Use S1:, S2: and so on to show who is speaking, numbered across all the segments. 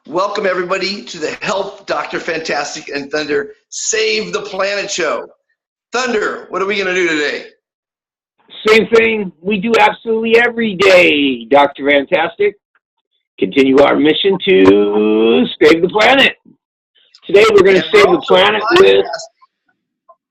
S1: Welcome, everybody, to the Help Dr. Fantastic and Thunder Save the Planet show. Thunder, what are we going to do today?
S2: Same thing we do absolutely every day, Dr. Fantastic. Continue our mission to save the planet. Today we're going to save the planet with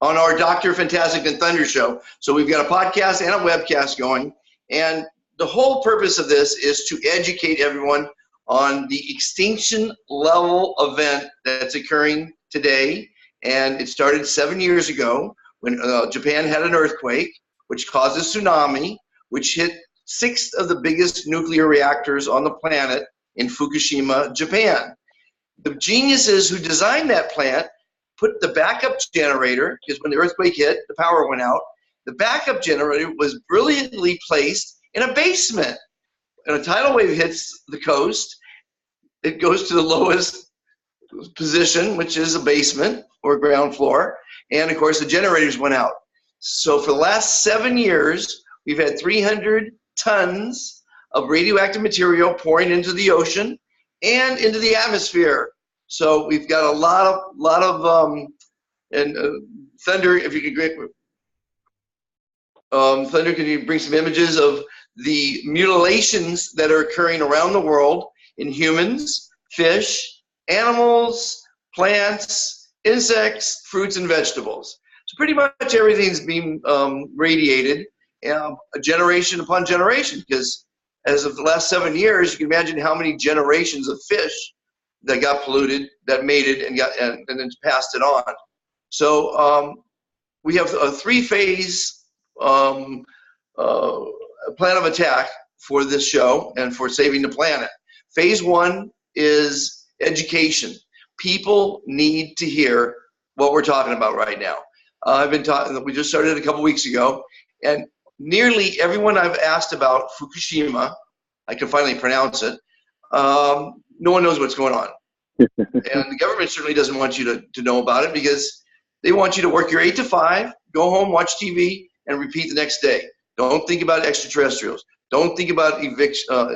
S1: on our Dr. Fantastic and Thunder show. So we've got a podcast and a webcast going, and the whole purpose of this is to educate everyone on the extinction level event that's occurring today. And it started 7 years ago when Japan had an earthquake, which caused a tsunami, which hit 6 of the biggest nuclear reactors on the planet in Fukushima, Japan. The geniuses who designed that plant put the backup generator, because when the earthquake hit, the power went out. The backup generator was brilliantly placed in a basement. And a tidal wave hits the coast, it goes to the lowest position, which is a basement or ground floor. And of course, the generators went out. So for the last 7 years, we've had 300 tons of radioactive material pouring into the ocean and into the atmosphere. So we've got a lot of Thunder, if you could, Thunder, can you bring some images of the mutilations that are occurring around the world in humans, fish, animals, plants, insects, fruits, and vegetables. So pretty much everything's being radiated, generation upon generation, because as of the last 7 years, you can imagine how many generations of fish that got polluted, that mated, and then passed it on. So we have a 3-phase plan of attack for this show and for saving the planet. Phase 1 is education. People need to hear what we're talking about right now. I've been talking, we just started a couple weeks ago, and nearly everyone I've asked about Fukushima, I can finally pronounce it, no one knows what's going on. And the government certainly doesn't want you to know about it, because they want you to work your 8 to 5, go home, watch TV, and repeat the next day. Don't think about extraterrestrials. Don't think about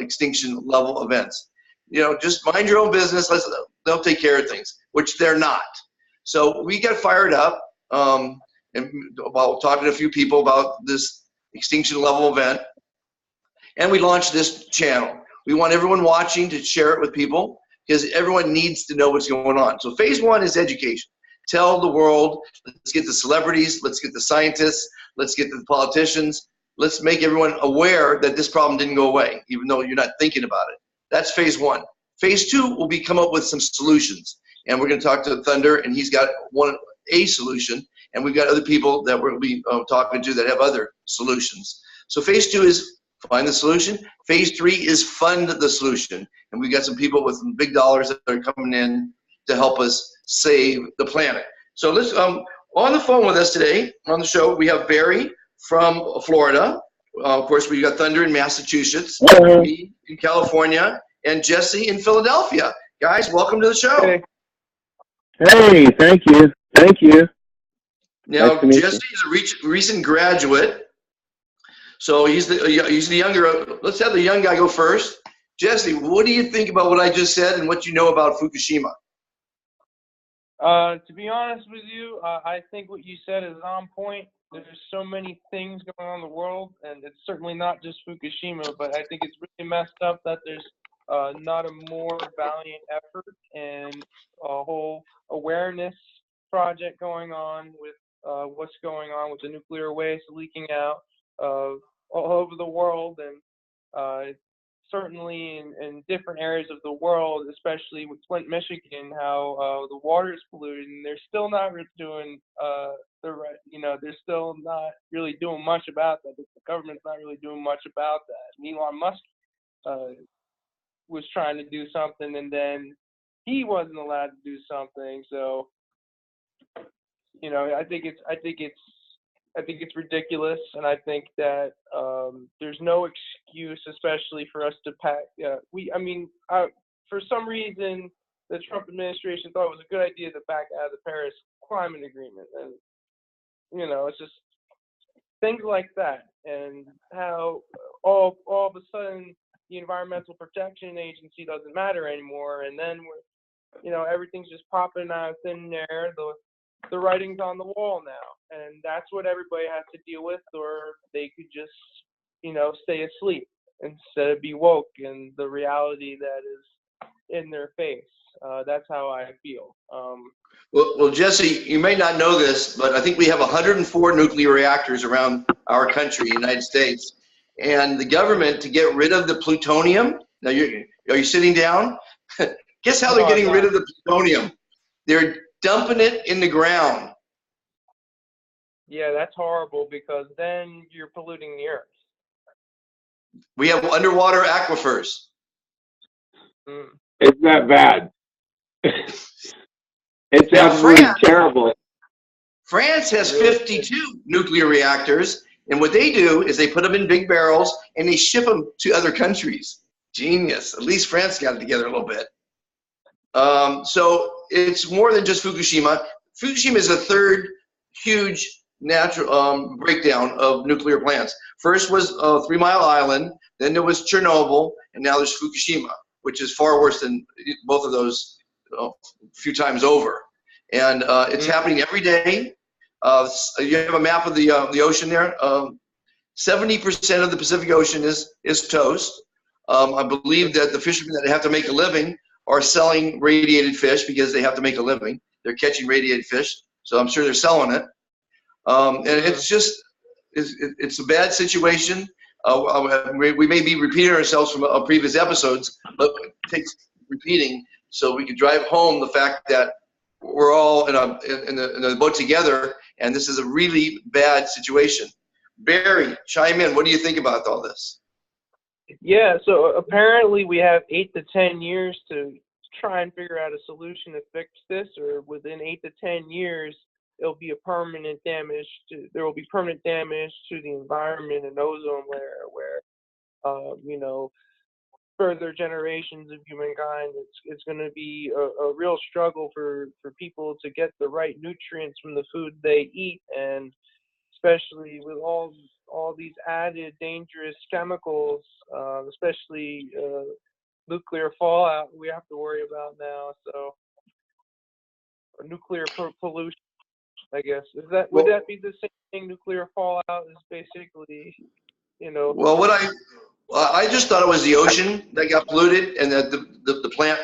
S1: extinction level events. Just mind your own business. They'll take care of things, which they're not. So we got fired up and while talking to a few people about this extinction level event, and we launched this channel. We want everyone watching to share it with people, because everyone needs to know what's going on. So phase 1 is education. Tell the world, let's get the celebrities, let's get the scientists, let's get the politicians, let's make everyone aware that this problem didn't go away, even though you're not thinking about it. That's phase 1. Phase 2 will be come up with some solutions. And we're going to talk to Thunder, and he's got a solution. And we've got other people that we're going to be talking to that have other solutions. So phase 2 is find the solution. Phase 3 is fund the solution. And we've got some people with some big dollars that are coming in to help us save the planet. So let's on the phone with us today on the show, we have Barry from Florida. Of course, we got Thunder in Massachusetts, me in California, and Jesse in Philadelphia. Guys, welcome to the show.
S3: Hey, thank you. Thank you.
S1: Now, nice Jesse is a recent graduate, so he's the younger. Let's have the young guy go first. Jesse, what do you think about what I just said and what you know about Fukushima?
S4: To be honest with you, I think what you said is on point. There's so many things going on in the world, and it's certainly not just Fukushima, but I think it's really messed up that there's not a more valiant effort and a whole awareness project going on with what's going on with the nuclear waste leaking out all over the world, and certainly in different areas of the world, especially with Flint, Michigan, how the water is polluted, and they're still not doing they're still not really doing much about that. The government's not really doing much about that. And Elon Musk was trying to do something, and then he wasn't allowed to do something. So, I think it's ridiculous, and I think that there's no excuse, especially for us to pack. For some reason, the Trump administration thought it was a good idea to back out of the Paris Climate Agreement, and it's just things like that, and how all of a sudden the Environmental Protection Agency doesn't matter anymore, and then everything's just popping out of thin air. The writing's on the wall now, and that's what everybody has to deal with, or they could just stay asleep instead of be woke in the reality that is in their face. That's how I feel.
S1: Well, Jesse, you may not know this, but I think we have 104 nuclear reactors around our country, United States. And the government, to get rid of the plutonium, now are you sitting down? Guess how they're getting rid of the plutonium? They're dumping it in the ground.
S4: Yeah, that's horrible, because then you're polluting the earth.
S1: We have underwater aquifers.
S2: Isn't that bad? It's
S1: Now,
S2: absolutely terrible.
S1: France has 52 nuclear reactors, and what they do is they put them in big barrels and they ship them to other countries. Genius. At least France got it together a little bit. So it's more than just Fukushima. Fukushima is the third huge natural breakdown of nuclear plants. First was 3 Mile Island, then there was Chernobyl, and now there's Fukushima, which is far worse than both of those a few times over. And it's happening every day. You have a map of the ocean there. 70% of the Pacific Ocean is toast. I believe that the fishermen that have to make a living are selling radiated fish because they have to make a living. They're catching radiated fish, so I'm sure they're selling it. And it's just, it's a bad situation. We may be repeating ourselves from previous episodes, but it takes repeating so we can drive home the fact that we're all in the boat together, and this is a really bad situation. Barry, chime in. What do you think about all this?
S4: Yeah, so apparently we have 8 to 10 years to try and figure out a solution to fix this, or within 8 to 10 years, there will be permanent damage to the environment and ozone layer, where further generations of humankind, it's going to be a real struggle for people to get the right nutrients from the food they eat, and especially with all these added dangerous chemicals, especially nuclear fallout we have to worry about now. So, or nuclear pollution, I guess. Would that be the same thing? Nuclear fallout is basically,
S1: Well, I just thought it was the ocean that got polluted, and that the plant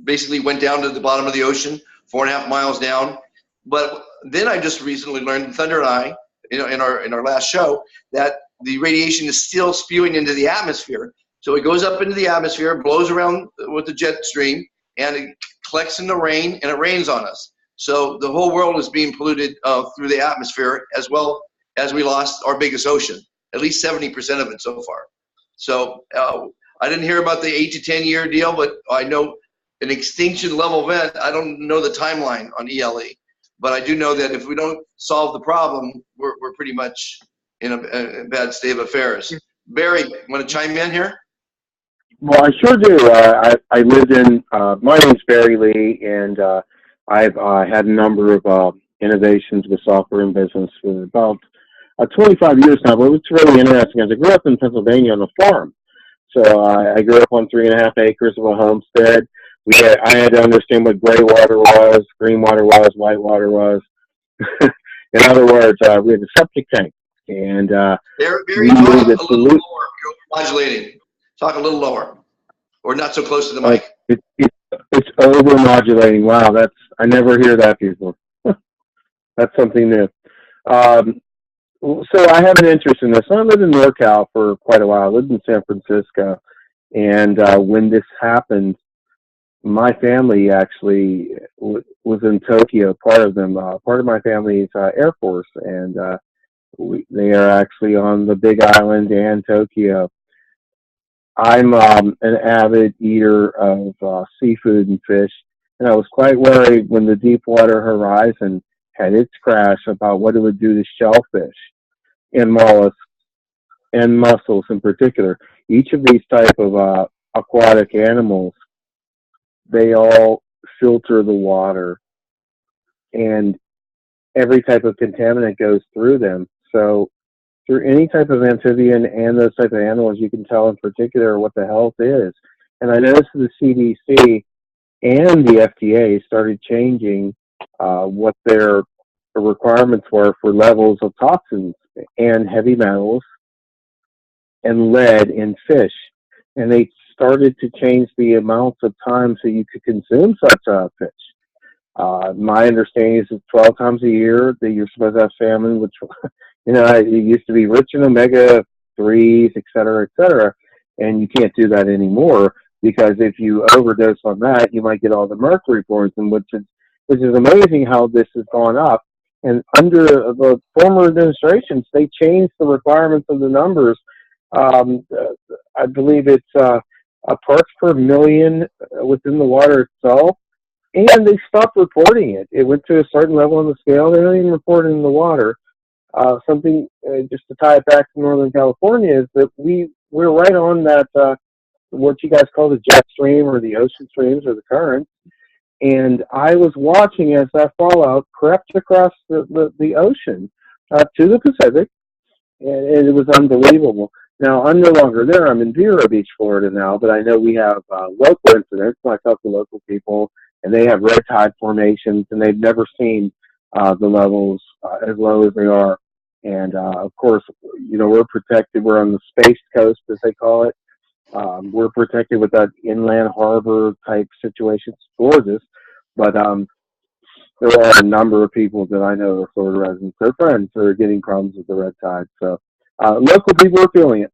S1: basically went down to the bottom of the ocean, 4.5 miles down. But then I just recently learned, Thunder and I, in our last show, that the radiation is still spewing into the atmosphere. So it goes up into the atmosphere, blows around with the jet stream, and it collects in the rain, and it rains on us. So the whole world is being polluted through the atmosphere, as well as we lost our biggest ocean, at least 70% of it so far. So I didn't hear about the 8 to 10 year deal, but I know an extinction level event. I don't know the timeline on ELE, but I do know that if we don't solve the problem, we're pretty much in a bad state of affairs. Barry, want to chime in here?
S3: Well, I sure do. I lived in, my name's Barry Lee, and I've had a number of innovations with software and business for about 25 years now, but it's really interesting. As I grew up in Pennsylvania on a farm, so I grew up on 3.5 acres of a homestead. I had to understand what gray water was, green water was, white water was. In other words, we had a septic tank, and
S1: Barry,
S3: we
S1: talk
S3: knew
S1: a
S3: that
S1: little lower. You're modulating. Talk a little lower, or not so close to the mic.
S3: It's over-modulating. Wow, I never hear that before. That's something new. So I have an interest in this. I lived in NorCal for quite a while. I lived in San Francisco, and when this happened, my family actually was in Tokyo. Part of my family's Air Force, and they are actually on the Big Island and Tokyo. I'm an avid eater of seafood and fish, and I was quite worried when the Deepwater Horizon had its crash about what it would do to shellfish and mollusks and mussels in particular. Each of these type of aquatic animals, they all filter the water, and every type of contaminant goes through them. So through any type of amphibian and those type of animals, you can tell in particular what the health is. And I noticed the CDC and the FDA started changing what their requirements were for levels of toxins and heavy metals and lead in fish. And they started to change the amounts of times that you could consume such a fish. My understanding is it's 12 times a year that you're supposed to have salmon, which, it used to be rich in omega-3s, et cetera, and you can't do that anymore, because if you overdose on that, you might get all the mercury poisoning, which is amazing how this has gone up. And under the former administrations, they changed the requirements of the numbers. I believe it's parts per million within the water itself, and they stopped reporting it. It went to a certain level on the scale. They don't even report it in the water. Something, just to tie it back to Northern California, is that we're right on that, what you guys call the jet stream or the ocean streams or the currents. And I was watching as that fallout crept across the ocean to the Pacific, and it was unbelievable. Now, I'm no longer there. I'm in Vero Beach, Florida now, but I know we have local incidents. I talk to local people, and they have red tide formations, and they've never seen the levels as low as they are. And, of course, we're protected. We're on the Space Coast, as they call it. We're protected with that inland harbor type situation. It's gorgeous, but there are a number of people that I know are Florida residents. They're friends that are getting problems with the red tide. So local people are feeling it.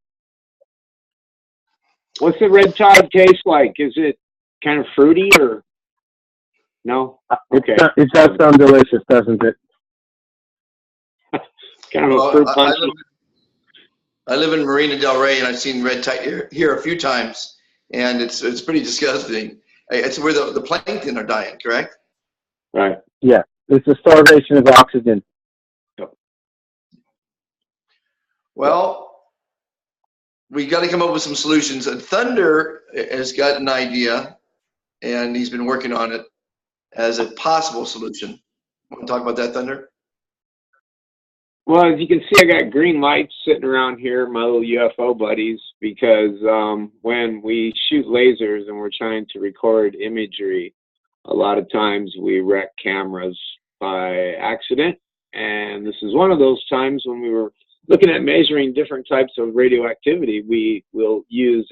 S2: What's the red tide taste like? Is it kind of fruity or no? Okay.
S3: It does sound delicious, doesn't it?
S2: Kind of a fruit punch.
S1: I live in Marina Del Rey, and I've seen red tide here a few times, and it's pretty disgusting. It's where the plankton are dying, correct?
S2: Right.
S3: Yeah, it's a starvation of oxygen.
S1: Well, we got to come up with some solutions. And Thunder has got an idea, and he's been working on it as a possible solution. Want to talk about that, Thunder?
S2: Well, as you can see, I got green lights sitting around here, my little UFO buddies, because when we shoot lasers and we're trying to record imagery, a lot of times we wreck cameras by accident. And this is one of those times when we were looking at measuring different types of radioactivity. We'll use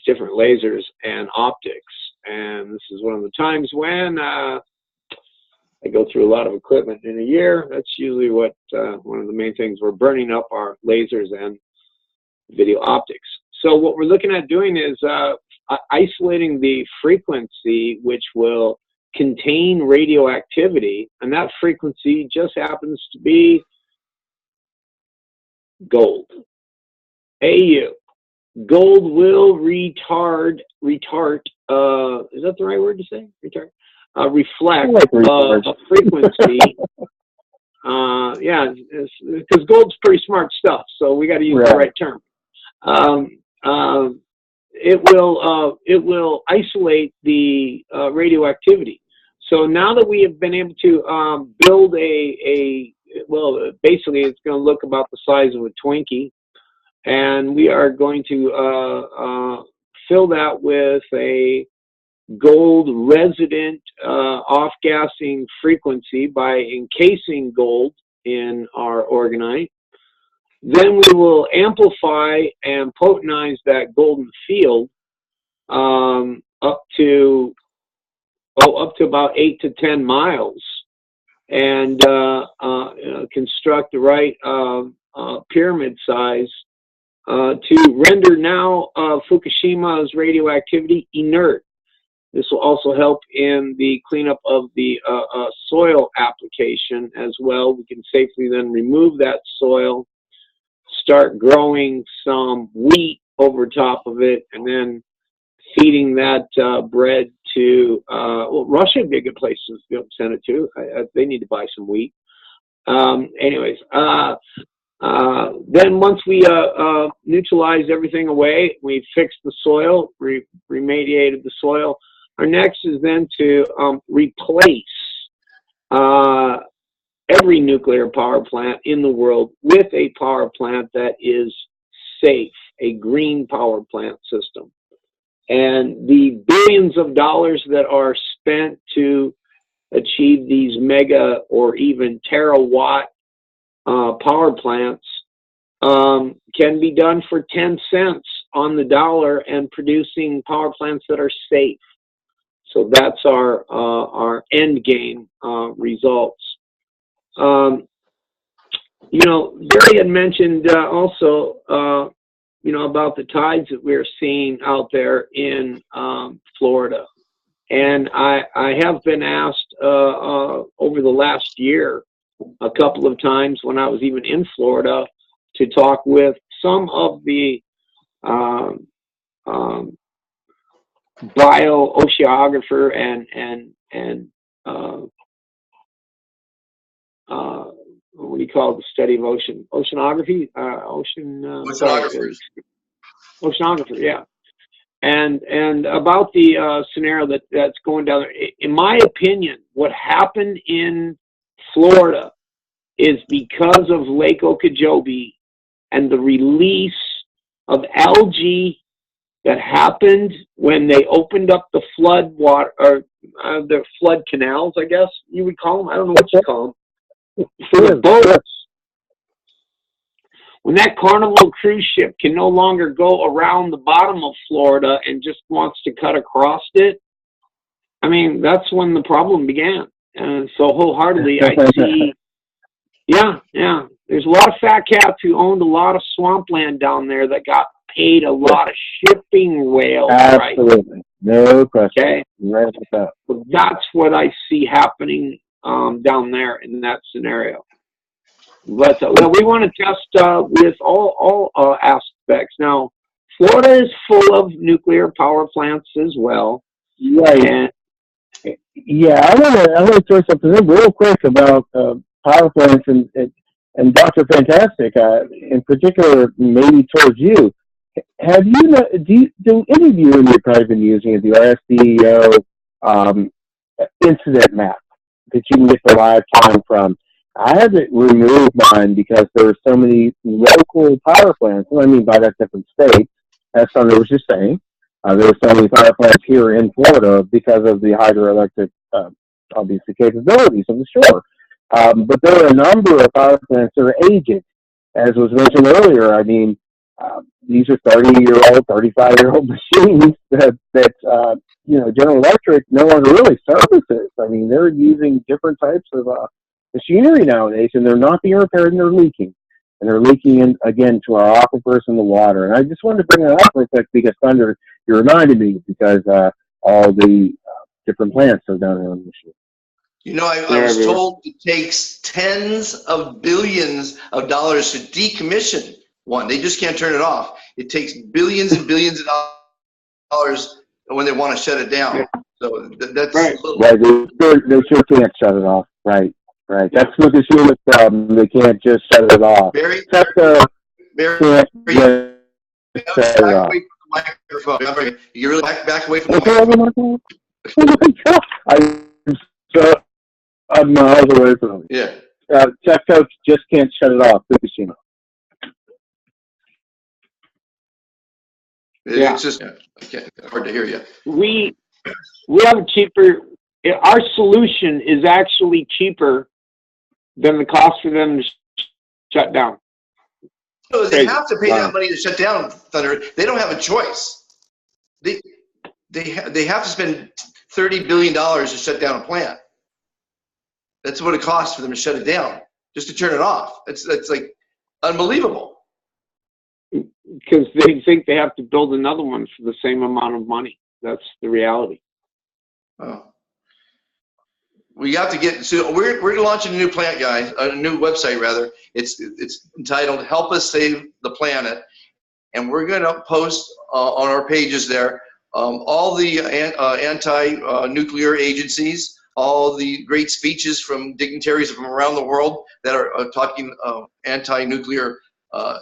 S2: different lasers and optics. And this is one of the times when I go through a lot of equipment in a year. That's usually what one of the main things we're burning up are lasers and video optics. So what we're looking at doing is isolating the frequency which will contain radioactivity, and that frequency just happens to be gold. AU. Gold will retard, is that the right word to say? Retard? Reflect a frequency. Yeah, because gold's pretty smart stuff, so we got to use the right term. It will isolate the radioactivity. So now that we have been able to build well, basically it's going to look about the size of a Twinkie, and we are going to fill that with a gold resident off-gassing frequency by encasing gold in our organite. Then we will amplify and potentize that golden field up to about 8 to 10 miles, and construct the right pyramid size to render now Fukushima's radioactivity inert. This will also help in the cleanup of the soil application as well. We can safely then remove that soil, start growing some wheat over top of it, and then feeding that bread to, well, Russia would be a good place to send it to. They need to buy some wheat. Anyways, then once we neutralize everything away, we fixed the soil, remediated the soil. Our next is then to replace every nuclear power plant in the world with a power plant that is safe, a green power plant system. And the billions of dollars that are spent to achieve these mega or even terawatt power plants can be done for 10 cents on the dollar and producing power plants that are safe. So that's our end game results. You know, Barry had mentioned also, you know, about the tides that we're seeing out there in Florida. And I have been asked over the last year a couple of times when I was even in Florida to talk with some of the bio-oceanographer and what do you call it, the study of oceanography?
S1: Oceanographers.
S2: Oceanographer, yeah. And about the scenario that's going down there. In my opinion, what happened in Florida is because of Lake Okeechobee and the release of algae that happened when they opened up the flood water, or the flood canals, I guess you would call them. I don't know what you call them. For the boats. When that Carnival cruise ship can no longer go around the bottom of Florida and just wants to cut across it, I mean, that's when the problem began. And so wholeheartedly, I see, yeah. There's a lot of fat cats who owned a lot of swampland down there that got paid a lot of shipping whales,
S3: Absolutely.
S2: right?
S3: No question.
S2: Okay.
S3: Right with that.
S2: So that's what I see happening down there in that scenario. But we want to test with all aspects. Now, Florida is full of nuclear power plants as well.
S3: Right.
S2: And,
S3: yeah, I want to throw something in real quick about power plants and Dr. Fantastic, in particular, maybe towards you. Have you do any of you in your probably been using the RSDEO incident map that you can get the live time from? I haven't removed mine because there are so many local power plants. What I mean by that, different states. As Sandra was just saying, there are so many power plants here in Florida because of the hydroelectric, obviously, capabilities of the shore. But there are a number of power plants that are aging. As was mentioned earlier, I mean, these are 30-year-old, 35-year-old machines that General Electric no longer really services. I mean, they're using different types of machinery nowadays, and they're not being repaired, and they're leaking. And they're leaking in, again, to our aquifers and the water. And I just wanted to bring that up real quick because, Thunder, you reminded me because all the different plants are down there on the machine.
S1: You know, I was told it takes tens of billions of dollars to decommission one. They just can't turn it off. It takes billions and billions of dollars when they want to shut it down. So that's
S2: right.
S3: Right. They sure can't shut it off. Right. That's Fukushima's problem. They can't just shut it off.
S1: Barry,
S3: can't
S1: shut
S3: it off.
S1: away from the microphone. You're really back away from the
S3: microphone. I'm miles away from it.
S1: Yeah.
S3: Tech Coach just can't shut it off. Fukushima.
S1: It's just hard to hear you.
S2: We have a cheaper. Our solution is actually cheaper than the cost for them to shut down.
S1: So they have to pay that money to shut down, Thunder. They don't have a choice. They have to spend $30 billion to shut down a plant. That's what it costs for them to shut it down, just to turn it off. It's like unbelievable.
S2: Because they think they have to build another one for the same amount of money. That's the reality.
S1: Oh. We have to get, so we're launching a new plant, guys, a new website rather. It's entitled Help Us Save the Planet. And we're going to post on our pages there all the anti-nuclear agencies, all the great speeches from dignitaries from around the world that are talking anti-nuclear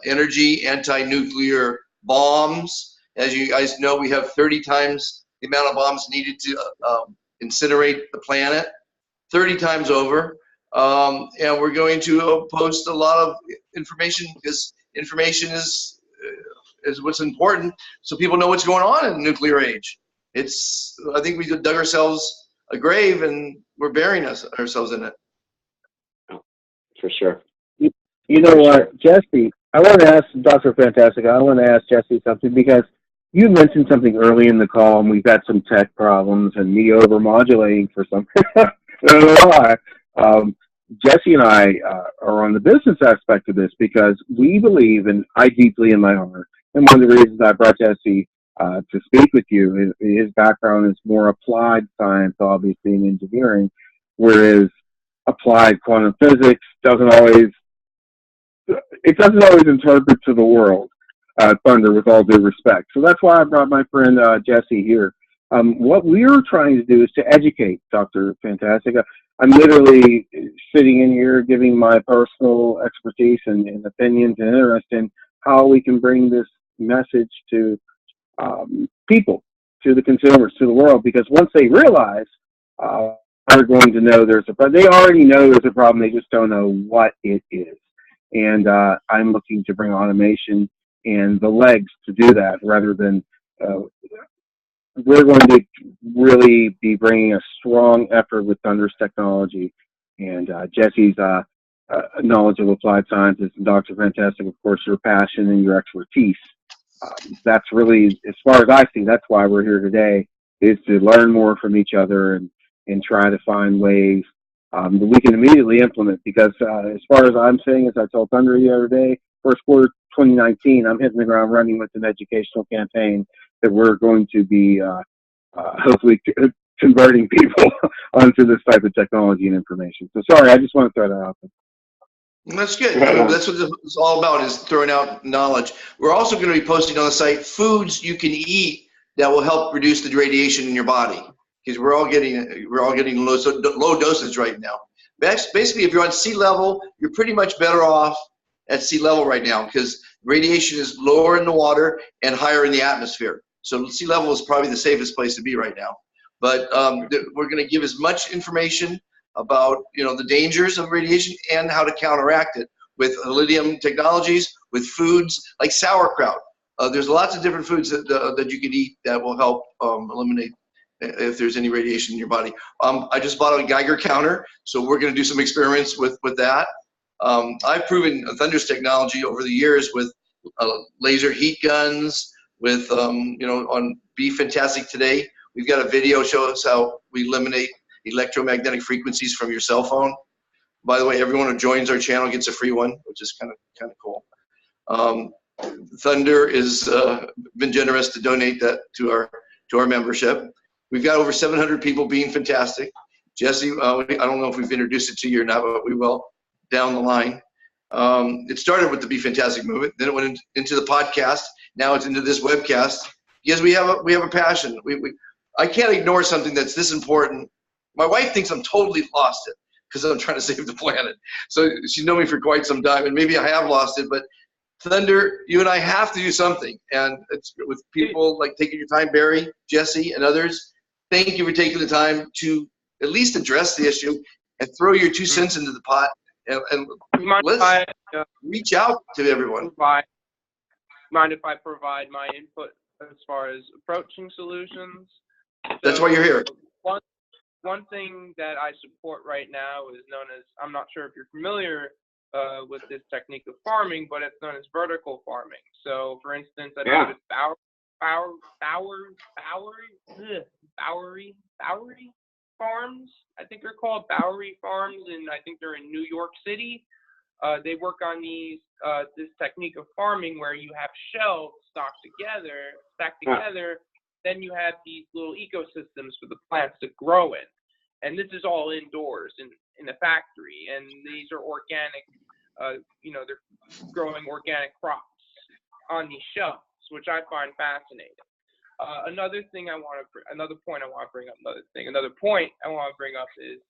S1: energy, anti-nuclear bombs. As you guys know, we have 30 times the amount of bombs needed to incinerate the planet, 30 times over. And we're going to post a lot of information because information is what's important, so people know what's going on in the nuclear age. I think we dug ourselves a grave and we're burying ourselves in it.
S2: For sure.
S3: You know what, Jesse, I want to ask Dr. Fantastic, I want to ask Jesse something because you mentioned something early in the call and we've got some tech problems and me over-modulating for some. I don't know why. Jesse and I are on the business aspect of this because we believe, and I deeply in my heart, and one of the reasons I brought Jesse to speak with you, his background is more applied science, obviously, in engineering, whereas applied quantum physics doesn't always interpret to the world, Thunder, with all due respect. So that's why I brought my friend Jesse here. What we're trying to do is to educate Dr. Fantastic. I'm literally sitting in here giving my personal expertise and opinions and interest in how we can bring this message to people, to the consumers, to the world, because once they realize they're going to know there's a problem. They already know there's a problem, they just don't know what it is. And I'm looking to bring automation and the legs to do that rather than we're going to really be bringing a strong effort with Thunder's technology and Jesse's knowledge of applied sciences and Dr. Fantastic, of course, your passion and your expertise. That's really, as far as I see, that's why we're here today, is to learn more from each other and try to find ways that we can immediately implement. Because as far as I'm saying, as I told Thunder the other day, first quarter 2019, I'm hitting the ground running with an educational campaign that we're going to be hopefully converting people onto this type of technology and information. So sorry, I just want to throw that out there.
S1: That's good. I mean, that's what it's all about, is throwing out knowledge. We're also going to be posting on the site foods you can eat that will help reduce the radiation in your body, because we're all getting low doses right now. Basically, if you're on sea level, you're pretty much better off at sea level right now because radiation is lower in the water and higher in the atmosphere. So sea level is probably the safest place to be right now. But we're going to give as much information about the dangers of radiation and how to counteract it with lithium technologies, with foods like sauerkraut. There's lots of different foods that you can eat that will help eliminate if there's any radiation in your body. I just bought a Geiger counter, so we're going to do some experiments with that. I've proven Thunder's technology over the years with laser heat guns, with on Be Fantastic Today, we've got a video show us how we eliminate electromagnetic frequencies from your cell phone. By the way, everyone who joins our channel gets a free one, which is kind of cool. Thunder has been generous to donate that to our membership. We've got over 700 people being fantastic. Jesse, I don't know if we've introduced it to you or not, but we will down the line. It started with the Be Fantastic movement, then it went into the podcast. Now it's into this webcast because we have a passion. I can't ignore something that's this important. My wife thinks I'm totally lost it because I'm trying to save the planet. So she's known me for quite some time, and maybe I have lost it, but Thunder, you and I have to do something. And it's with people like taking your time, Barry, Jesse, and others. Thank you for taking the time to at least address the issue and throw your 2 cents into the pot. And let's reach out to everyone.
S4: Mind if I provide my input as far as approaching solutions?
S1: That's why you're here.
S4: One thing that I support right now is known as, I'm not sure if you're familiar with this technique of farming, but it's known as vertical farming. So, for instance, I know it's Bowery farms, I think they're called Bowery farms, and I think they're in New York City. They work on this technique of farming where you have shelves stacked together, then you have these little ecosystems for the plants to grow in. And this is all indoors in a factory, and these are organic, they're growing organic crops on these shelves, which I find fascinating. Another point I want to bring up is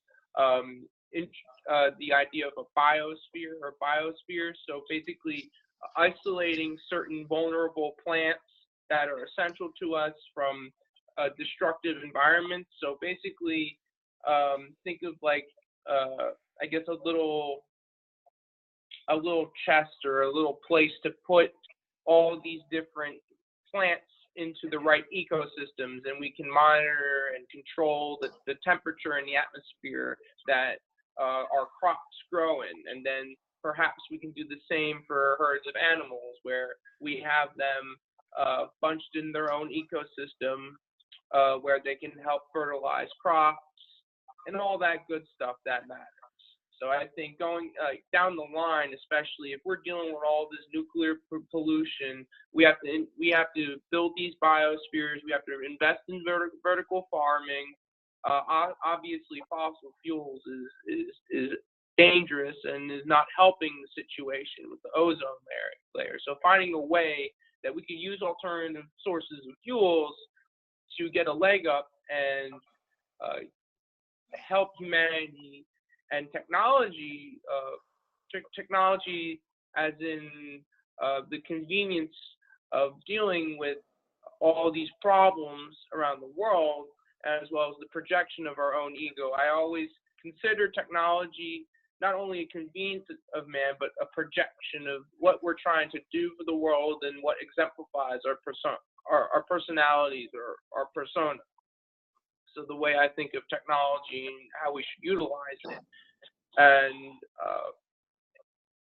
S4: the idea of a biosphere. So basically isolating certain vulnerable plants that are essential to us from destructive environments. So basically think of like I guess a little chest or a little place to put all these different plants into the right ecosystems, and we can monitor and control the temperature in the atmosphere that our crops grow in. And then perhaps we can do the same for herds of animals, where we have them bunched in their own ecosystem, where they can help fertilize crops and all that good stuff that matters. So I think going down the line, especially if we're dealing with all this nuclear pollution, we have to build these biospheres. We have to invest in vertical farming. Obviously, fossil fuels is dangerous and is not helping the situation with the ozone layer. So finding a way that we can use alternative sources of fuels to get a leg up and help humanity. And technology as in the convenience of dealing with all these problems around the world, as well as the projection of our own ego. I always consider technology not only a convenience of man, but a projection of what we're trying to do for the world and what exemplifies our personalities or our persona. So the way I think of technology and how we should utilize it, and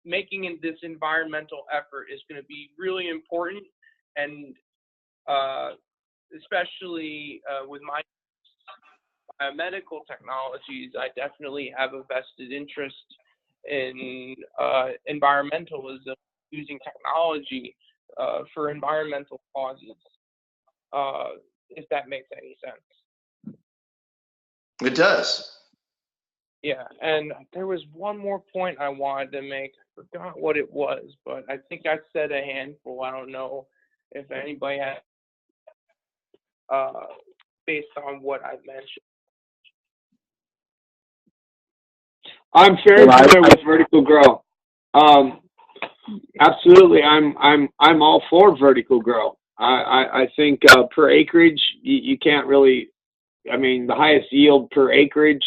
S4: making this environmental effort is going to be really important. And especially with my biomedical technologies, I definitely have a vested interest in environmentalism, using technology for environmental causes, if that makes any sense.
S1: It does.
S4: Yeah, and there was one more point I wanted to make. I forgot what it was, but I think I said a handful. I don't know if anybody had, based on what I mentioned.
S2: I'm very familiar with vertical grow. Absolutely, I'm all for vertical grow. I think per acreage, you can't really. I mean, the highest yield per acreage.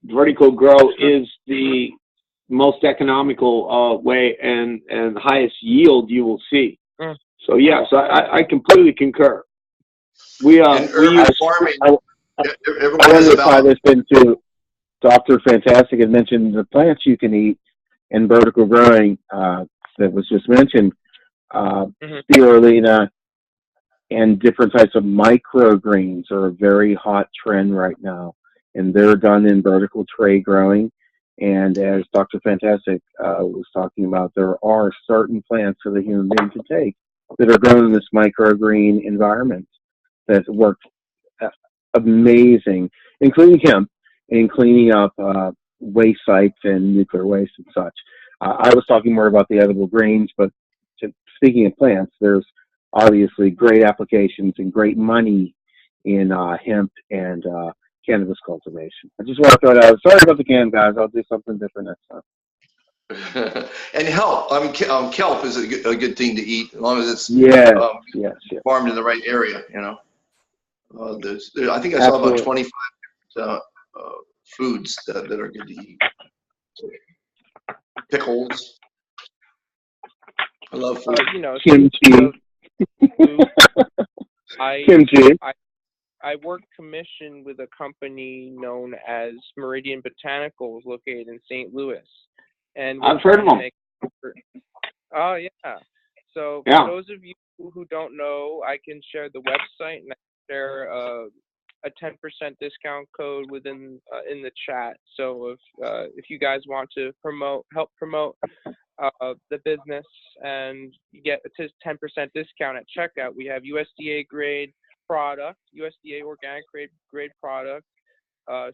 S2: Vertical grow is the most economical way and the highest yield you will see. So yes, I completely concur. We
S1: urban farming.
S3: I wanted to tie this into Dr. Fantastic had mentioned the plants you can eat in vertical growing that was just mentioned, spirulina and different types of microgreens are a very hot trend right now, and they're done in vertical tray growing. And as Dr. Fantastic was talking about, there are certain plants that the human being can take that are grown in this microgreen environment that work amazing, including hemp, and cleaning up waste sites and nuclear waste and such. I was talking more about the edible greens, but speaking of plants, there's obviously great applications and great money in hemp and cannabis cultivation. I just want to throw it out. Sorry about the can, guys. I'll do something different next time.
S1: And kelp, kelp is a good thing to eat as long as it's farmed in the right area. You know, I think I saw about 25 foods that are good to eat. Pickles. I love food.
S3: Kimchi. Kimchi.
S4: I work commission with a company known as Meridian Botanicals, located in St. Louis, and
S2: I've heard of them.
S4: Oh yeah. So for those of you who don't know, I can share the website and I can share a 10% discount code within in the chat. So if you guys want to help promote the business and you get a 10% discount at checkout, we have USDA grade product, USDA organic grade product,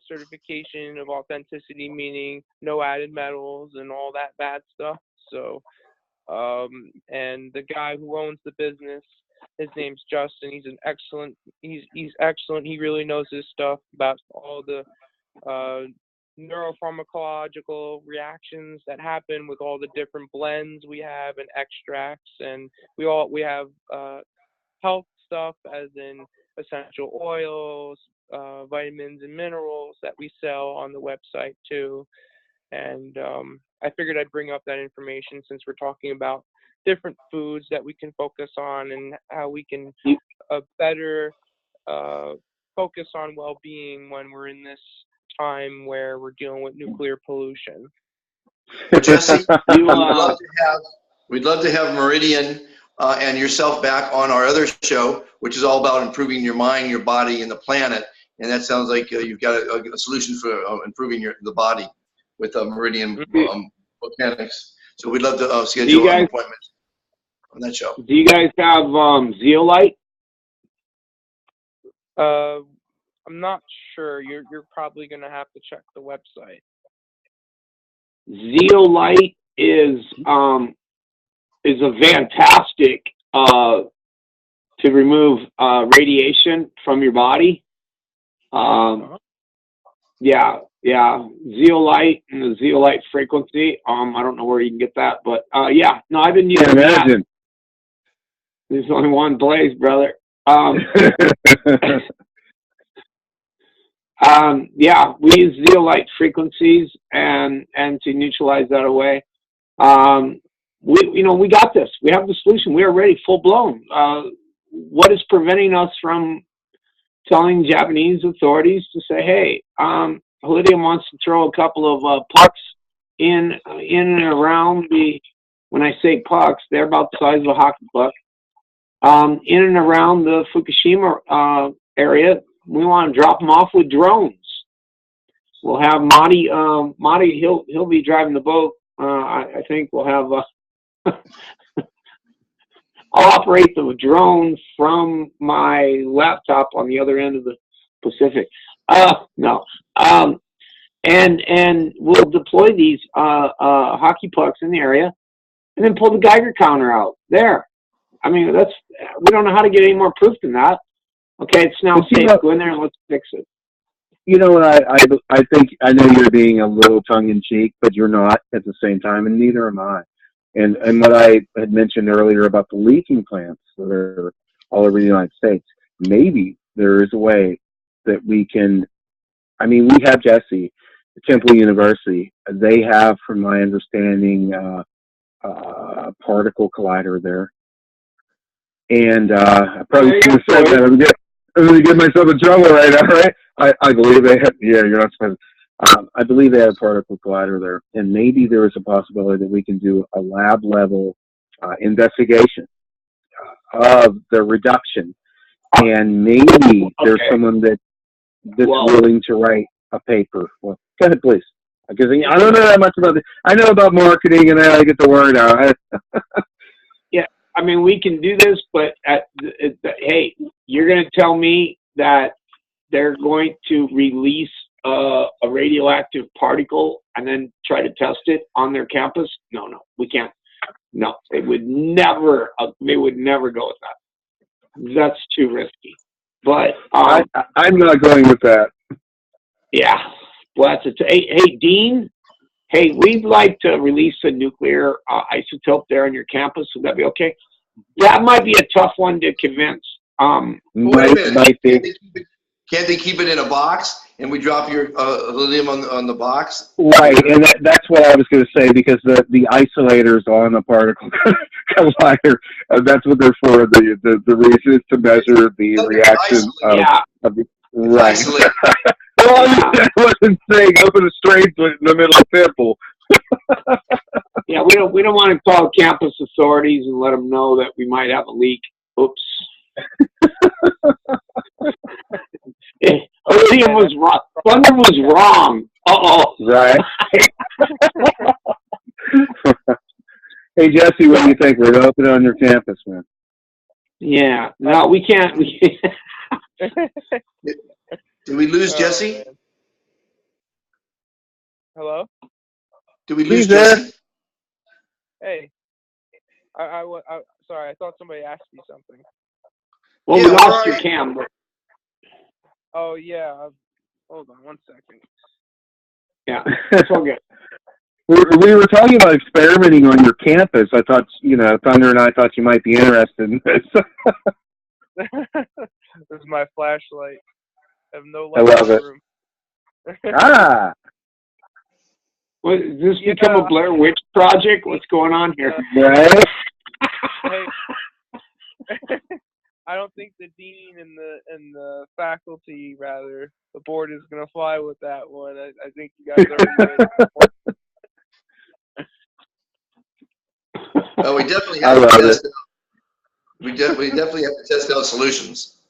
S4: certification of authenticity, meaning no added metals and all that bad stuff. So, and the guy who owns the business, his name's Justin. He's excellent. He really knows his stuff about all the neuropharmacological reactions that happen with all the different blends we have and extracts, and we have health stuff, as in essential oils, vitamins and minerals that we sell on the website too. And I figured I'd bring up that information since we're talking about different foods that we can focus on and how we can better focus on well-being when we're in this time where we're dealing with nuclear pollution.
S1: Well, Jesse, we'd love to have Meridian and yourself back on our other show, which is all about improving your mind, your body, and the planet. And that sounds like you've got a solution for improving the body with Meridian Botanics. So we'd love to schedule an appointment on that show.
S2: Do you guys have zeolite?
S4: I'm not sure. You're probably going to have to check the website.
S2: Zeolite is a fantastic to remove radiation from your body. Yeah, zeolite and the zeolite frequency. I don't know where you can get that, but yeah, no, I've been using that. There's only one place, brother. Yeah, we use zeolite frequencies and to neutralize that away. We got this. We have the solution. We are ready, full blown. What is preventing us from telling Japanese authorities to say, hey, Helidium wants to throw a couple of pucks in and around when I say pucks, they're about the size of a hockey puck, in and around the Fukushima area. We want to drop them off with drones. We'll have Marty, he'll be driving the boat. I think we'll have, I'll operate the drone from my laptop on the other end of the Pacific. No. And we'll deploy these hockey pucks in the area and then pull the Geiger counter out there. I mean, we don't know how to get any more proof than that. Okay, it's now safe. Go in there and let's fix it.
S3: You know what? I think I know you're being a little tongue in cheek, but you're not at the same time, and neither am I. And what I had mentioned earlier about the leaking plants that are all over the United States, maybe there is a way that we can. I mean, we have Jesse, Temple University. They have, from my understanding, a particle collider there. And I probably should have said that. I'm going to get myself in trouble right now, right? I believe they have, yeah, you're not supposed to. I believe they have a particle collider there. And maybe there is a possibility that we can do a lab level investigation of the reduction. And maybe there's someone that's willing to write a paper. Well, go ahead, please. Because I don't know that much about it. I know about marketing and how I get the word out.
S2: I mean, we can do this, but hey, you're going to tell me that they're going to release a radioactive particle and then try to test it on their campus? No, we can't. No, they would never go with that. That's too risky. But
S3: I'm not going with that.
S2: Yeah. Well, hey, Dean. Hey, we'd like to release a nuclear isotope there on your campus. Would that be okay? That might be a tough one to convince.
S1: Wait a minute. Can't they keep it in a box and we drop your helium on the box?
S3: Right, and that's what I was going to say, because the isolators on the particle collider, that's what they're for. The reason is to measure the reaction of the right. Well, I wasn't saying open a strange in the middle of Temple.
S2: Yeah, we don't want to call campus authorities and let them know that we might have a leak. Oops. Iridium was wrong. Thunder was wrong. Uh-oh.
S3: Right. Hey, Jesse, what do you think? We're open on your campus, man.
S2: Yeah. No, we can't.
S1: Did we lose Jesse?
S4: Hello?
S1: Did we lose Jesse?
S4: Hey. I sorry, I thought somebody asked me something.
S2: Well, we lost your cam.
S4: Oh, yeah. Hold on one second.
S2: Yeah, that's all good.
S3: We were talking about experimenting on your campus. I thought, Thunder and I thought you might be interested in this.
S4: This is my flashlight. I have no
S3: I
S4: light in
S3: love
S4: the
S3: it.
S4: room.
S3: Ah,
S2: What, has this
S4: Yeah,
S2: become a Blair Witch project? What's going on here?
S3: right?
S4: hey, I don't think the dean and the faculty, rather, the board is gonna fly with that one. I think you guys already made.
S1: We definitely
S3: I
S1: have to
S3: love it.
S1: test. We definitely have to test out solutions.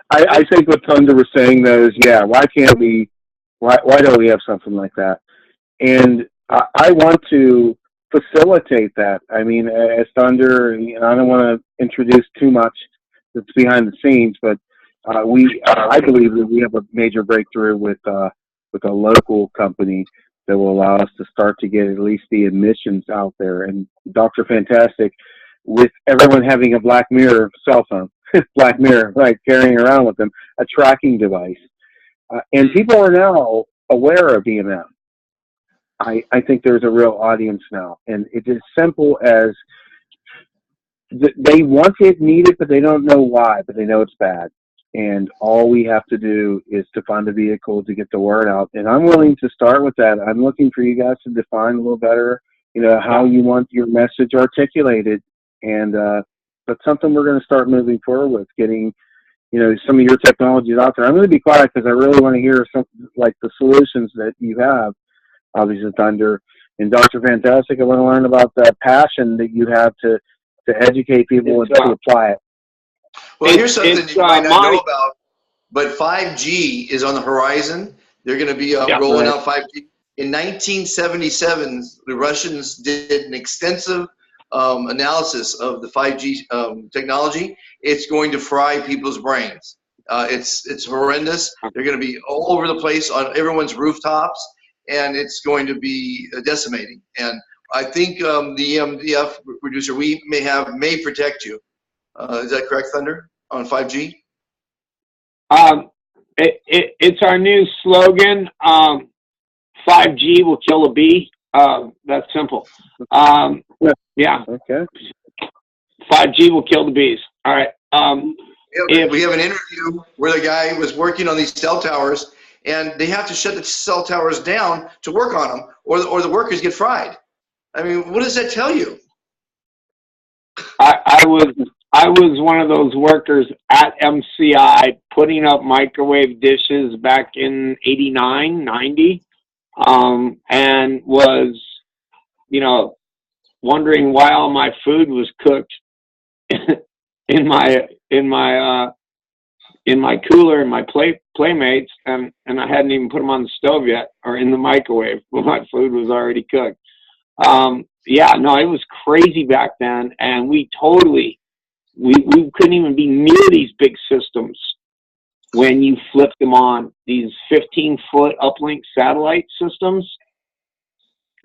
S3: I think what Thunder was saying though is, yeah, why can't we? Why don't we have something like that? And I want to facilitate that. I mean, as Thunder, and I don't want to introduce too much that's behind the scenes, but I believe that we have a major breakthrough with a local company that will allow us to start to get at least the emissions out there. And Dr. Fantastic, with everyone having a Black Mirror cell phone, Black Mirror, like carrying around with them, a tracking device. And people are now aware of EMF. I think there's a real audience now. And it's as simple as they want it, need it, but they don't know why, but they know it's bad. And all we have to do is to find a vehicle to get the word out. And I'm willing to start with that. I'm looking for you guys to define a little better, how you want your message articulated. And that's something we're going to start moving forward with, getting, some of your technologies out there. I'm going to be quiet because I really want to hear something like the solutions that you have, obviously Thunder. And Dr. Fantastic, I want to learn about that passion that you have to educate people and to apply it.
S1: Well, here's something you might not know about, but 5G is on the horizon. They're going to be rolling out 5G. In 1977, the Russians did an extensive analysis of the 5G technology. It's going to fry people's brains. It's horrendous. They're going to be all over the place on everyone's rooftops, and it's going to be decimating. And I think the EMDF producer we may protect you. Is that correct, Thunder, on 5G?
S2: It's our new slogan. 5G will kill a bee. That's simple. Yeah.
S3: Okay.
S2: 5G will kill the bees. All right.
S1: We have an interview where the guy was working on these cell towers, and they have to shut the cell towers down to work on them, or the workers get fried. I mean, what does that tell you?
S2: I was one of those workers at MCI putting up microwave dishes back in 89, 90, and was, wondering why all my food was cooked in my cooler and my Playmates, and I hadn't even put them on the stove yet or in the microwave, but my food was already cooked. It was crazy back then, and we couldn't even be near these big systems when you flip them on, these 15-foot uplink satellite systems.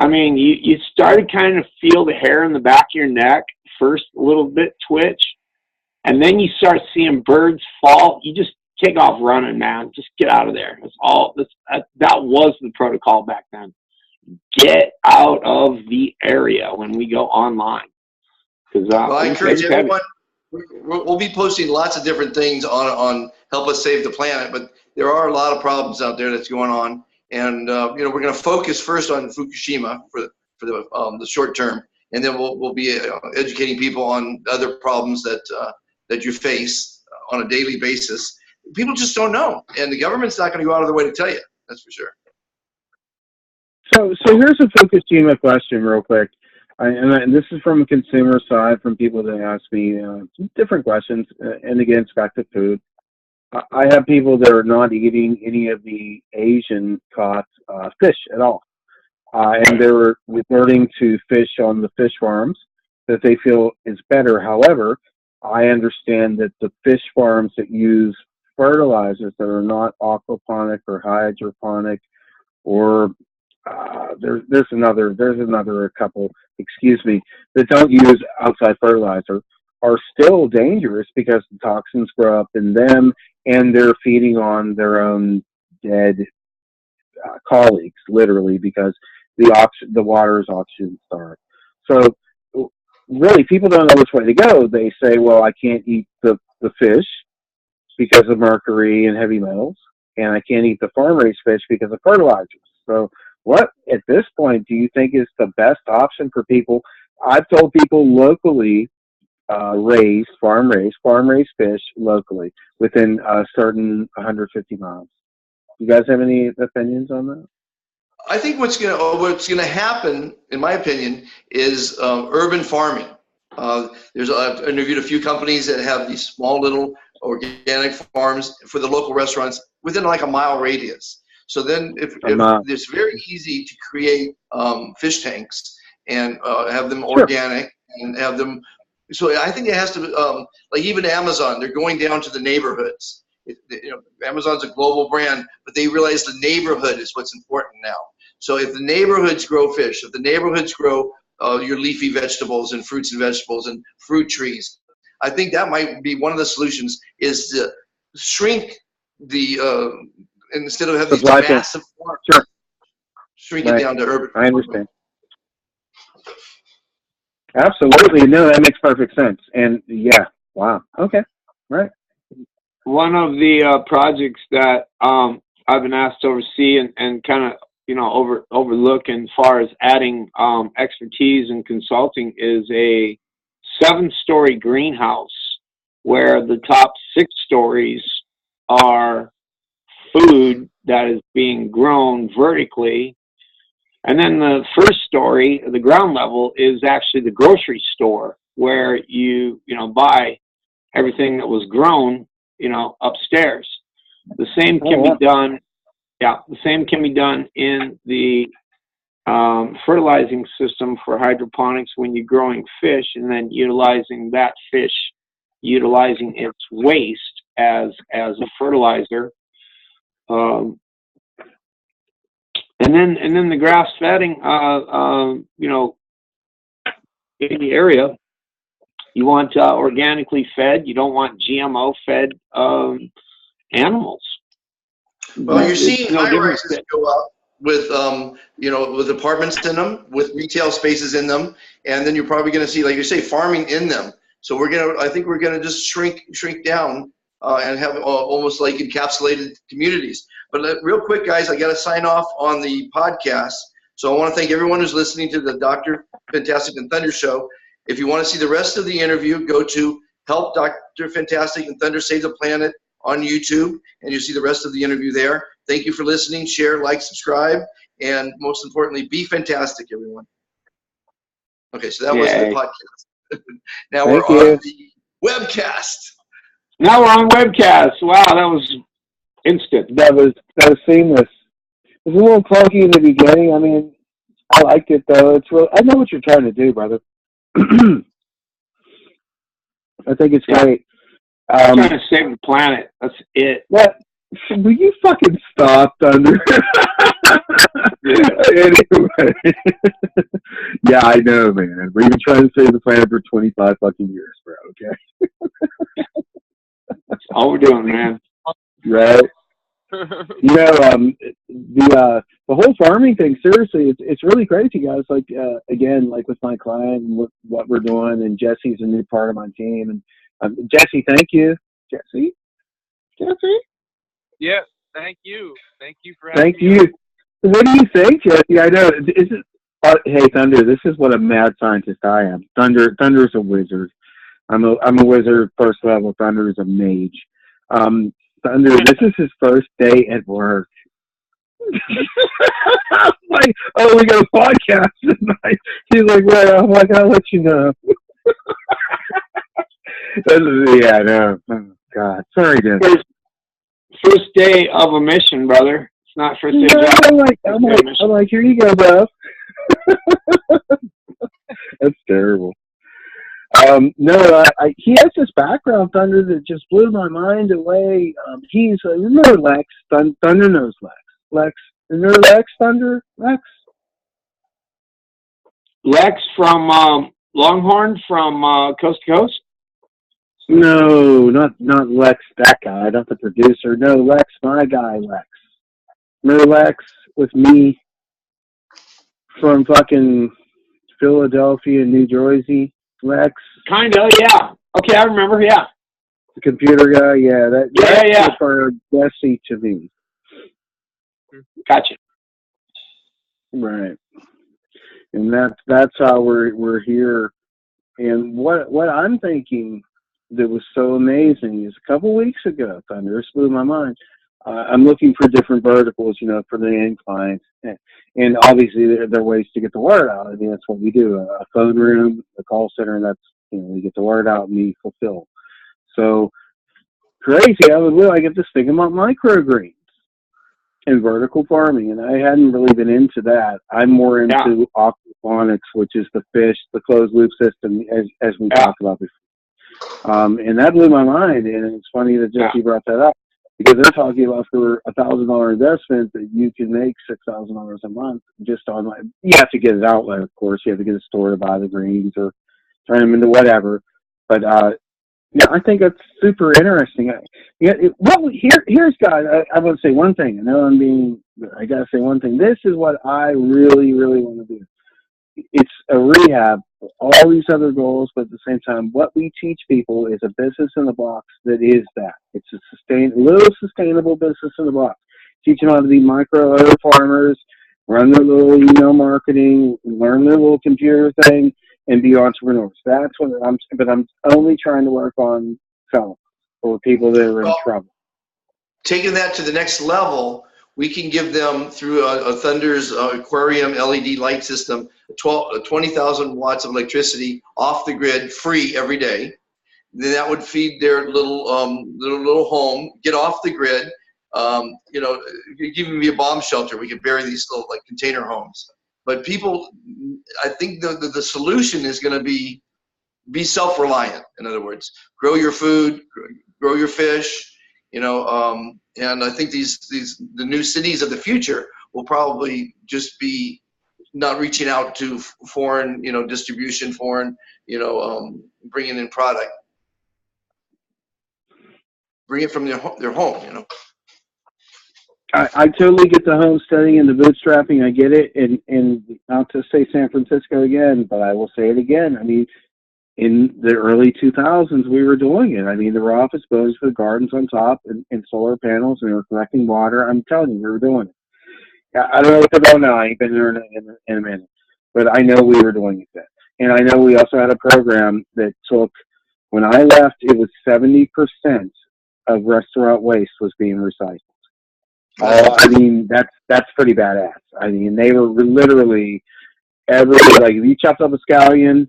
S2: I mean, you started kind of feel the hair in the back of your neck, first a little bit twitch, and then you start seeing birds fall. You just take off running, man. Just get out of there. That was the protocol back then. Get out of the area when we go online.
S1: Well, I encourage everyone. We'll be posting lots of different things on Help Us Save the Planet, but there are a lot of problems out there that's going on, and we're going to focus first on Fukushima for the short term, and then we'll be educating people on other problems that you face on a daily basis. People just don't know, and the government's not going to go out of their way to tell you. That's for sure.
S3: So here's a Fukushima question real quick. And this is from a consumer side, from people that ask me different questions. And again, it's back to food. I have people that are not eating any of the Asian caught fish at all. And they're resorting to fish on the fish farms that they feel is better. However, I understand that the fish farms that use fertilizers that are not aquaponic or hydroponic, or there's another couple, that don't use outside fertilizer, are still dangerous because the toxins grow up in them, and they're feeding on their own dead colleagues, literally, because the water is oxygen starved. So really, people don't know which way to go. They say, well, I can't eat the fish because of mercury and heavy metals, and I can't eat the farm-raised fish because of fertilizers. So what, at this point, do you think is the best option for people? I've told people locally farm-raised fish locally within a certain 150 miles. You guys have any opinions on that?
S1: I think what's gonna happen, in my opinion, is urban farming. I've interviewed a few companies that have these small little organic farms for the local restaurants within like a mile radius. So then, if it's very easy to create fish tanks and have them organic and have them. So I think it has to, like even Amazon, they're going down to the neighborhoods. Amazon's a global brand, but they realize the neighborhood is what's important now. So if the neighborhoods grow fish, if the neighborhoods grow your leafy vegetables and fruits and vegetables and fruit trees, I think that might be one of the solutions, is to shrink the, instead of having these massive farms, shrink it down to urban.
S3: I understand. Absolutely. No, that makes perfect sense. And yeah, wow. Okay. Right.
S2: One of the projects that I've been asked to oversee and kind of, overlook as far as adding expertise and consulting is a 7-story greenhouse where the top 6 stories are food that is being grown vertically. And then the first story, the ground level, is actually the grocery store where you buy everything that was grown, upstairs. The same can be done. Yeah, the same can be done in the fertilizing system for hydroponics when you're growing fish and then utilizing that fish, utilizing its waste as a fertilizer. And then the grass feeding, in the area, you want organically fed. You don't want GMO fed animals.
S1: Well, you're seeing high-rises go up with, with apartments in them, with retail spaces in them, and then you're probably going to see, like you say, farming in them. So I think we're going to just shrink down and have almost like encapsulated communities. But real quick, guys, I got to sign off on the podcast. So I want to thank everyone who's listening to the Dr. Fantastic and Thunder show. If you want to see the rest of the interview, go to Help Dr. Fantastic and Thunder Save the Planet on YouTube, and you'll see the rest of the interview there. Thank you for listening. Share, like, subscribe, and most importantly, be fantastic, everyone. Okay, so that was the podcast. Now we're on the webcast.
S2: Now we're on webcast. Wow, that was instant.
S3: That was seamless. It was a little clunky in the beginning. I mean, I liked it though. I know what you're trying to do, brother. I think it's great.
S2: I'm trying to save the planet. That's it.
S3: Will you fucking stop, Thunder? Anyway. Yeah, I know, man. We've been trying to save the planet for 25 fucking years, bro, okay?
S2: That's all we're doing, man.
S3: Right? The whole farming thing, seriously, it's really crazy, guys. Like, again, like with my client and what we're doing, and Jesse's a new part of my team. And Jesse, thank you. Jesse?
S4: Yeah, thank you. Thank you for having me.
S3: Thank you. What do you think, Jesse? I know. Hey, Thunder, this is what a mad scientist I am. Thunder's a wizard. I'm a wizard, first level. Thunder is a mage. Thunder, this is his first day at work. I'm like, oh, we got a podcast tonight. He's like, well, I'm like, I'll let you know. Yeah, no. Oh, God. Sorry, dude.
S2: First day of a mission, brother. It's not first day of job.
S3: I'm like, here you go, bro. That's terrible. He has this background, Thunder, that just blew my mind away. He's, remember Lex? Thunder knows Lex. Lex, remember Lex, Thunder? Lex?
S2: Lex from Longhorn from Coast to Coast?
S3: No, not Lex, that guy, not the producer. No, Lex, my guy, Lex. Remember Lex with me from fucking Philadelphia, New Jersey? Lex,
S2: Kinda, yeah. Okay, I remember, yeah.
S3: the computer guy, yeah, that's
S2: Yeah.
S3: for Bessie to me.
S2: Gotcha.
S3: Right. And that's how we're here. And what I'm thinking that was so amazing is a couple weeks ago, Thunder, this blew my mind. I'm looking for different verticals, for the end clients, and obviously there are ways to get the word out. I mean, that's what we do: a phone room, a call center, and that's we get the word out and we fulfill. So crazy! I get this thing about microgreens and vertical farming, and I hadn't really been into that. I'm more into aquaponics, which is the fish, the closed loop system, as we talked about before. And that blew my mind, and it's funny that Jesse brought that up, because they're talking about for $1,000 investment that you can make $6,000 a month just on. You have to get an outlet, of course. You have to get a store to buy the greens or turn them into whatever. But yeah, I think that's super interesting. Here's guys. I want to say one thing. I gotta say one thing. This is what I really, really want to do. It's a rehab for all these other goals, but at the same time, what we teach people is a business in the box that is that. It's a little sustainable business in the box. Teach them how to be micro farmers, run their little email marketing, learn their little computer thing, and be entrepreneurs. That's what I'm only trying to work on selling for people that are in trouble.
S1: Taking that to the next level, we can give them through a Thunder's Aquarium LED light system 20,000 watts of electricity off the grid, free every day. Then that would feed their little home, get off the grid. It could even be a bomb shelter. We could bury these little container homes. But people, I think the solution is going to be self-reliant. In other words, grow your food, grow your fish. And I think the new cities of the future will probably just be not reaching out to foreign, distribution, foreign, bringing in product. Bring it from their home,
S3: I totally get the homesteading and the bootstrapping. I get it. And not to say San Francisco again, but I will say it again. I mean, in the early 2000s, we were doing it. I mean, there were office buildings with gardens on top and solar panels, and we were collecting water. I'm telling you, we were doing it. I don't know what they're doing now. I ain't been there in a minute. But I know we were doing it then. And I know we also had a program that took, when I left, it was 70% of restaurant waste was being recycled. I mean, that's pretty badass. I mean, they were literally if you chopped up a scallion,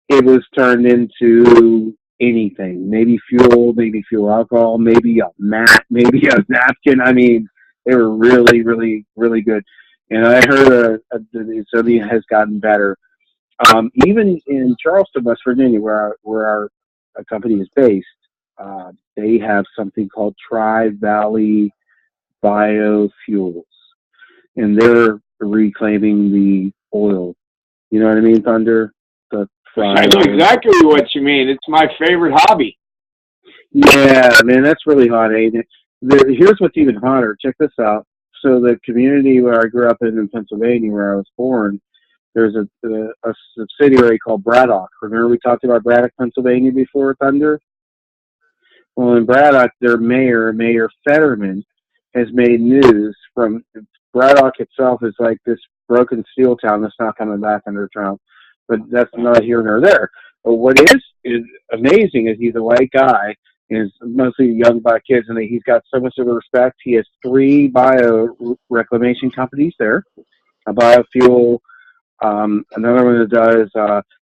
S3: it was turned into anything. Maybe fuel alcohol, maybe a mat, maybe a napkin. I mean, they were really, really, really good. And I heard something has gotten better. Even in Charleston, West Virginia, where our company is based, they have something called Tri-Valley Biofuels, and they're reclaiming the oil. You know what I mean, Thunder?
S2: I know exactly what you mean. It's my favorite hobby.
S3: Yeah, man, that's really hot, ain't it? Here's what's even hotter. Check this out. So the community where I grew up in Pennsylvania, where I was born, there's a subsidiary called Braddock. Remember we talked about Braddock, Pennsylvania before, Thunder? Well, in Braddock, their Mayor Fetterman, has made news from Braddock itself is like this broken steel town that's not coming back under Trump. But that's not here nor there. But what is amazing is he's a white guy, and it's mostly young black kids, and he's got so much of a respect. He has 3 bio reclamation companies there, a biofuel, another one that does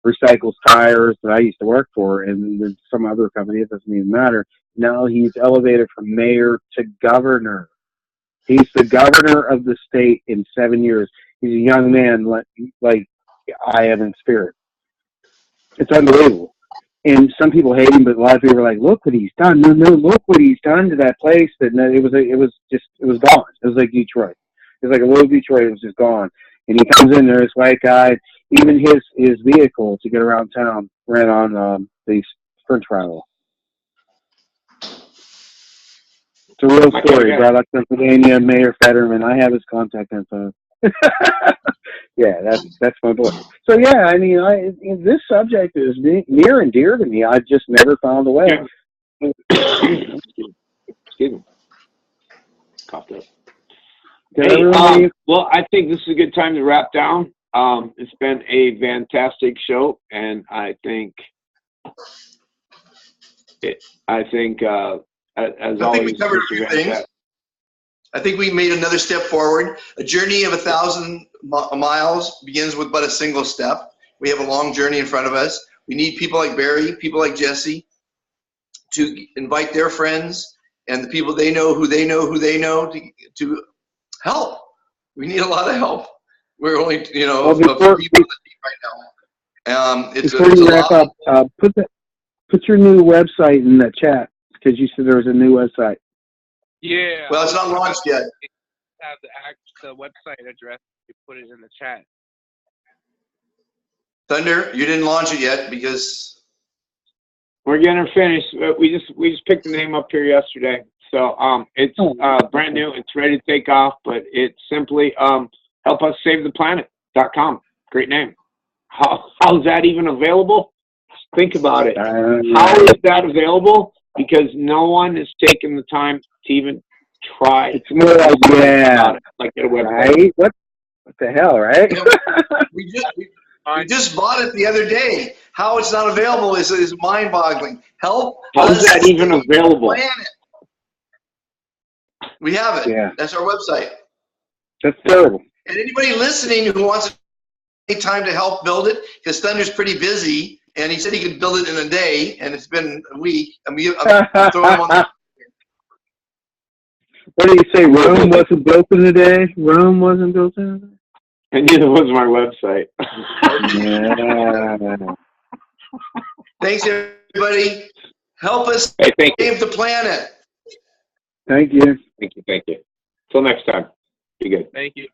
S3: recycles tires that I used to work for, and there's some other company, it doesn't even matter. Now he's elevated from mayor to governor. He's the governor of the state in 7 years. He's a young man like I am in spirit. It's unbelievable. And some people hate him, but a lot of people are like, look what he's done. No, look what he's done to that place. That it was gone. It was like Detroit. It was like a little Detroit. It was just gone. And he comes in there, this white guy, even his vehicle to get around town ran on the French fry oil. It's a real story. Braddock, Pennsylvania, Mayor Fetterman. I have his contact info. Yeah, that's my boy. So yeah, I mean, this subject is near and dear to me. I just never found a way.
S2: Excuse me. Coughed up.
S3: Did
S2: Hey,
S3: everyone
S2: well, I think this is a good time to wrap down. It's been a fantastic show, and I think as always,
S1: we covered a
S2: Mr.
S1: few
S2: Van
S1: things.
S2: Tatt-
S1: I think we made another step forward. A journey of 1,000 miles begins with but a single step. We have a long journey in front of us. We need people like Barry, people like Jesse, to invite their friends and the people they know who they know who they know to help. We need a lot of help. We're only,
S3: Well,
S1: of people that need right now.
S3: before you wrap up, put your new website in the chat because you said there was a new website.
S4: Yeah.
S1: Well, it's not launched yet.
S4: Have the website address. You put it in the chat.
S1: Thunder, you didn't launch it yet because
S2: We're getting finished. We just picked the name up here yesterday, so it's brand new. It's ready to take off, but it's simply helpussavtheplanet.com. Great name. How's that even available? Think about it. How is that available? Because no one has taken the time to even try.
S3: It's more like,
S2: like at a website.
S3: Right? What the hell, right?
S1: we just bought it the other day. How it's not available is mind-boggling. Help.
S2: How is that even available?
S1: Planet. We have it.
S3: Yeah.
S1: That's our website.
S3: That's terrible.
S1: And anybody listening who wants to take time to help build it, because Thunder's pretty busy, and he said he could build it in a day, and it's been a week. I'm throwing him on the
S3: What do you say? Rome wasn't built in a day? Rome wasn't built in a day?
S2: And neither was my website.
S3: Yeah.
S1: Thanks, everybody. Help us
S2: Hey,
S1: save the planet.
S3: Thank you.
S2: Thank you. Till next time. Be good.
S4: Thank you.